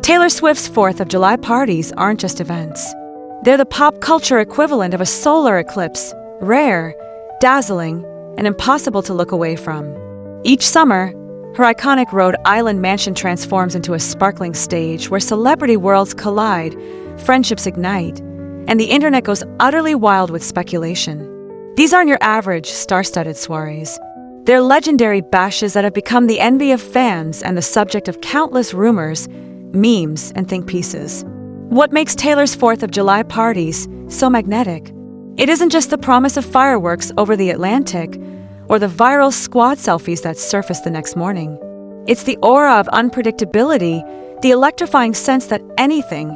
Taylor Swift's 4th of July parties aren't just events. They're the pop culture equivalent of a solar eclipse, rare, dazzling, and impossible to look away from. Each summer, her iconic Rhode Island mansion transforms into a sparkling stage where celebrity worlds collide, friendships ignite, and the internet goes utterly wild with speculation. These aren't your average star-studded soirées. They're legendary bashes that have become the envy of fans and the subject of countless rumors, memes, and think pieces. What makes Taylor's 4th of July parties so magnetic? It isn't just the promise of fireworks over the Atlantic or the viral squad selfies that surface the next morning. It's the aura of unpredictability, the electrifying sense that anything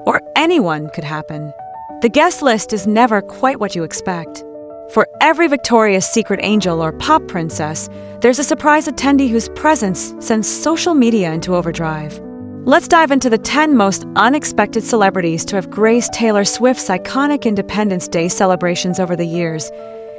or anyone could happen. The guest list is never quite what you expect. For every Victoria's Secret angel or pop princess, there's a surprise attendee whose presence sends social media into overdrive. Let's dive into the 10 most unexpected celebrities to have graced Taylor Swift's iconic Independence Day celebrations over the years,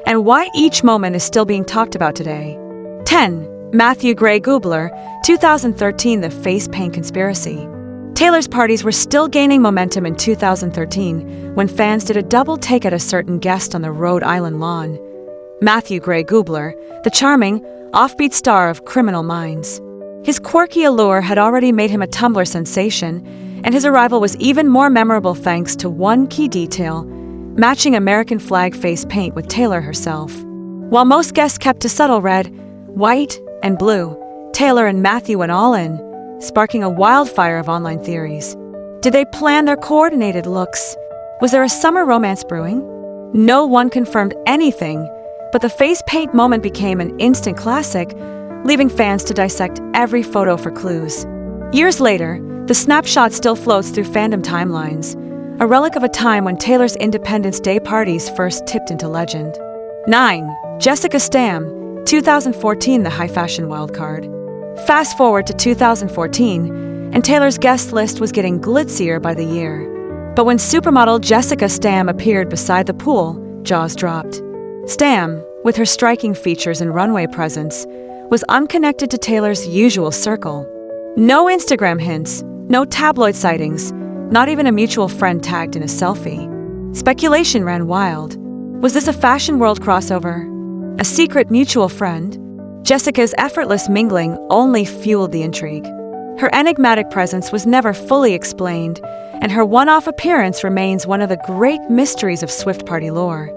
and why each moment is still being talked about today. 10. Matthew Gray Gubler, 2013 The Face Paint Conspiracy. Taylor's parties were still gaining momentum in 2013 when fans did a double take at a certain guest on the Rhode Island lawn. Matthew Gray Gubler, the charming, offbeat star of Criminal Minds. His quirky allure had already made him a Tumblr sensation, and his arrival was even more memorable thanks to one key detail: matching American flag face paint with Taylor herself. While most guests kept to subtle red, white, and blue, Taylor and Matthew went all in, sparking a wildfire of online theories. Did they plan their coordinated looks? Was there a summer romance brewing? No one confirmed anything, but the face paint moment became an instant classic, leaving fans to dissect every photo for clues. Years later, the snapshot still floats through fandom timelines, a relic of a time when Taylor's Independence Day parties first tipped into legend. 9. Jessica Stam, 2014 The High Fashion Wildcard. Fast forward to 2014, and Taylor's guest list was getting glitzier by the year. But when supermodel Jessica Stam appeared beside the pool, jaws dropped. Stam, with her striking features and runway presence, was unconnected to Taylor's usual circle. No Instagram hints, no tabloid sightings, not even a mutual friend tagged in a selfie. Speculation ran wild. Was this a fashion world crossover? A secret mutual friend? Jessica's effortless mingling only fueled the intrigue. Her enigmatic presence was never fully explained, and her one-off appearance remains one of the great mysteries of Swift party lore.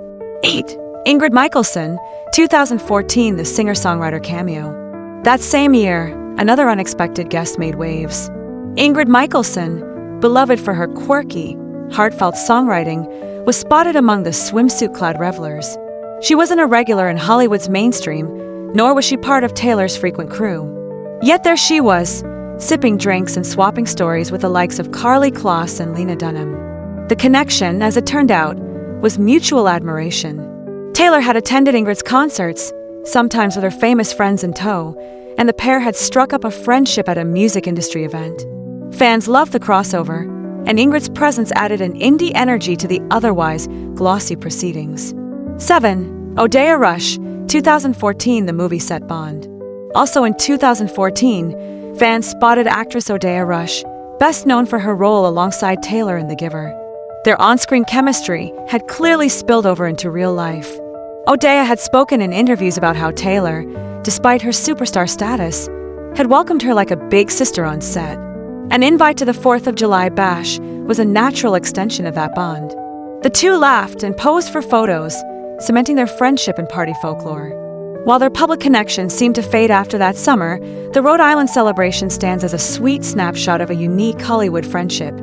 8. Ingrid Michaelson, 2014 The Singer-Songwriter Cameo. That same year, another unexpected guest made waves. Ingrid Michaelson, beloved for her quirky, heartfelt songwriting, was spotted among the swimsuit-clad revelers. She wasn't a regular in Hollywood's mainstream, nor was she part of Taylor's frequent crew. Yet there she was, sipping drinks and swapping stories with the likes of Karlie Kloss and Lena Dunham. The connection, as it turned out, was mutual admiration. Taylor had attended Ingrid's concerts, sometimes with her famous friends in tow, and the pair had struck up a friendship at a music industry event. Fans loved the crossover, and Ingrid's presence added an indie energy to the otherwise glossy proceedings. 7. Odeya Rush, 2014 The Movie Set Bond. Also in 2014, fans spotted actress Odeya Rush, best known for her role alongside Taylor in The Giver. Their on-screen chemistry had clearly spilled over into real life. Odeya had spoken in interviews about how Taylor, despite her superstar status, had welcomed her like a big sister on set. An invite to the 4th of July bash was a natural extension of that bond. The two laughed and posed for photos, cementing their friendship in party folklore. While their public connection seemed to fade after that summer, the Rhode Island celebration stands as a sweet snapshot of a unique Hollywood friendship.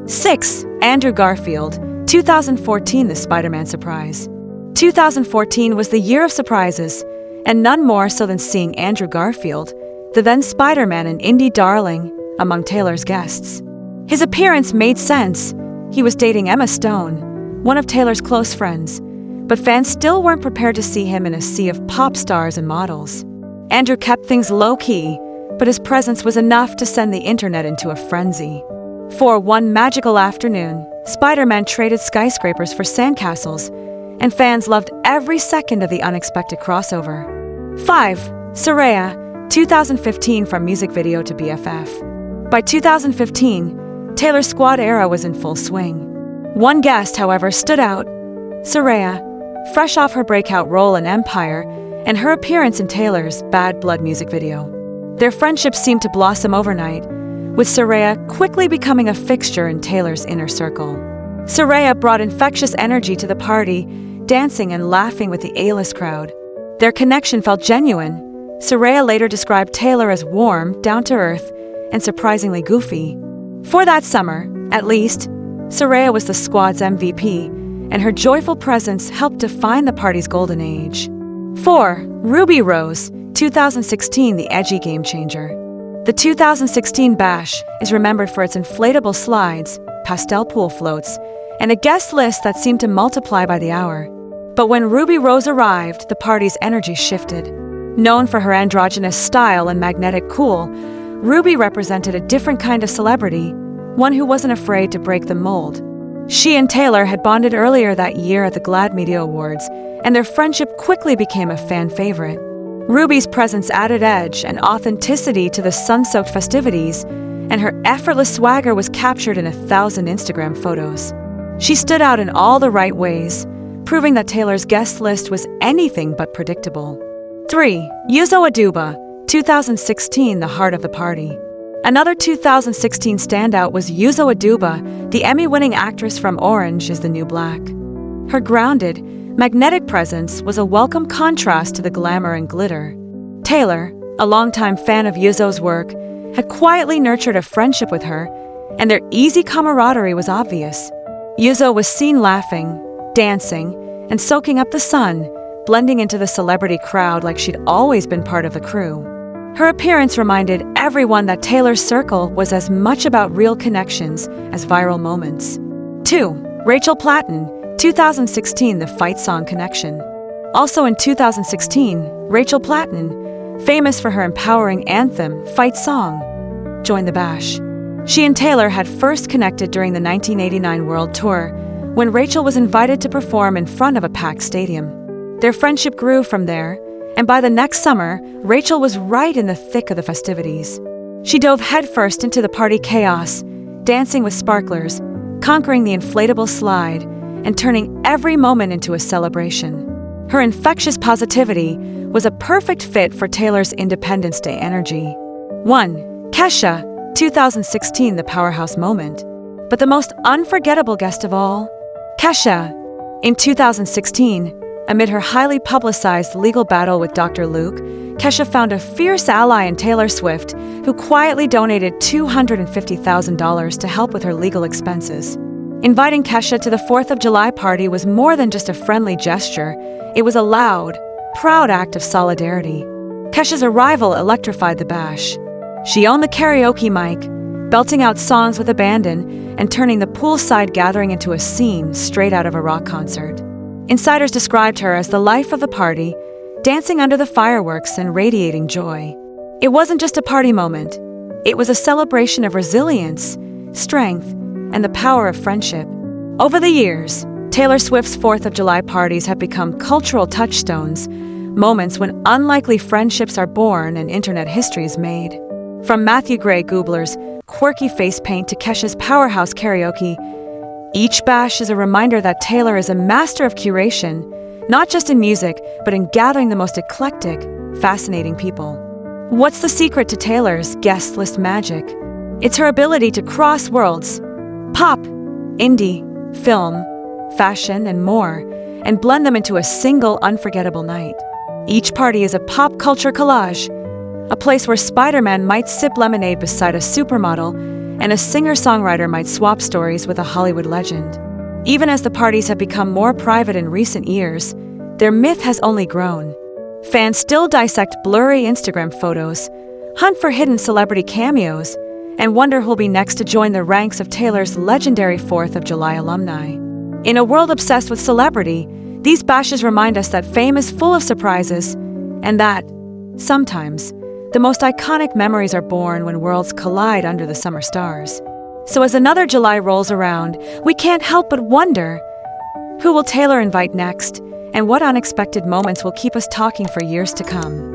6. Andrew Garfield, 2014 The Spider-Man Surprise. 2014 was the year of surprises, and none more so than seeing Andrew Garfield, the then Spider-Man and indie darling, among Taylor's guests. His appearance made sense. He was dating Emma Stone, one of Taylor's close friends, but fans still weren't prepared to see him in a sea of pop stars and models. Andrew kept things low-key, but his presence was enough to send the internet into a frenzy. For one magical afternoon, Spider-Man traded skyscrapers for sandcastles, and fans loved every second of the unexpected crossover. 5. Soraya, 2015 From Music Video to BFF. By 2015, Taylor's squad era was in full swing. One guest, however, stood out: Soraya, fresh off her breakout role in Empire and her appearance in Taylor's Bad Blood music video. Their friendship seemed to blossom overnight, with Soraya quickly becoming a fixture in Taylor's inner circle. Soraya brought infectious energy to the party, dancing and laughing with the A-list crowd. Their connection felt genuine. Soraya later described Taylor as warm, down-to-earth, and surprisingly goofy. For that summer, at least, Soraya was the squad's MVP, and her joyful presence helped define the party's golden age. 4. Ruby Rose, 2016, the edgy game changer. The 2016 bash is remembered for its inflatable slides, pastel pool floats, and a guest list that seemed to multiply by the hour. But when Ruby Rose arrived, the party's energy shifted. Known for her androgynous style and magnetic cool, Ruby represented a different kind of celebrity, one who wasn't afraid to break the mold. She and Taylor had bonded earlier that year at the GLAAD Media Awards, and their friendship quickly became a fan favorite. Ruby's presence added edge and authenticity to the sun-soaked festivities, and her effortless swagger was captured in 1,000 Instagram photos. She stood out in all the right ways, proving that Taylor's guest list was anything but predictable. 3. Yuzo Aduba, 2016, the heart of the party. Another 2016 standout was Yuzo Aduba, the Emmy-winning actress from Orange is the New Black. Her grounded, magnetic presence was a welcome contrast to the glamour and glitter. Taylor, a longtime fan of Yuzo's work, had quietly nurtured a friendship with her, and their easy camaraderie was obvious. Yuzo was seen laughing, dancing, and soaking up the sun, blending into the celebrity crowd like she'd always been part of the crew. Her appearance reminded everyone that Taylor's circle was as much about real connections as viral moments. 2. Rachel Platten, 2016, the fight song connection. Also in 2016, Rachel Platten, famous for her empowering anthem, Fight Song, joined the bash. She and Taylor had first connected during the 1989 World Tour, when Rachel was invited to perform in front of a packed stadium. Their friendship grew from there, and by the next summer, Rachel was right in the thick of the festivities. She dove headfirst into the party chaos, dancing with sparklers, conquering the inflatable slide, and turning every moment into a celebration. Her infectious positivity was a perfect fit for Taylor's Independence Day energy. 1. Kesha, 2016, the powerhouse moment. But the most unforgettable guest of all, Kesha. In 2016, amid her highly publicized legal battle with Dr. Luke, Kesha found a fierce ally in Taylor Swift, who quietly donated $250,000 to help with her legal expenses. Inviting Kesha to the 4th of July party was more than just a friendly gesture. It was a loud, proud act of solidarity. Kesha's arrival electrified the bash. She owned the karaoke mic, belting out songs with abandon and turning the poolside gathering into a scene straight out of a rock concert. Insiders described her as the life of the party, dancing under the fireworks and radiating joy. It wasn't just a party moment. It was a celebration of resilience, strength, and the power of friendship. Over the years, Taylor Swift's 4th of July parties have become cultural touchstones, moments when unlikely friendships are born and internet history is made. From Matthew Gray Goobler's quirky face paint to Kesha's powerhouse karaoke, each bash is a reminder that Taylor is a master of curation, not just in music, but in gathering the most eclectic, fascinating people. What's the secret to Taylor's guest list magic? It's her ability to cross worlds, pop, indie, film, fashion, and more, and blend them into a single unforgettable night. Each party is a pop culture collage, a place where Spider-Man might sip lemonade beside a supermodel, and a singer-songwriter might swap stories with a Hollywood legend. Even as the parties have become more private in recent years, their myth has only grown. Fans still dissect blurry Instagram photos, hunt for hidden celebrity cameos, and wonder who'll be next to join the ranks of Taylor's legendary 4th of July alumni. In a world obsessed with celebrity, these bashes remind us that fame is full of surprises, and that, sometimes, the most iconic memories are born when worlds collide under the summer stars. So as another July rolls around, we can't help but wonder, who will Taylor invite next, and what unexpected moments will keep us talking for years to come?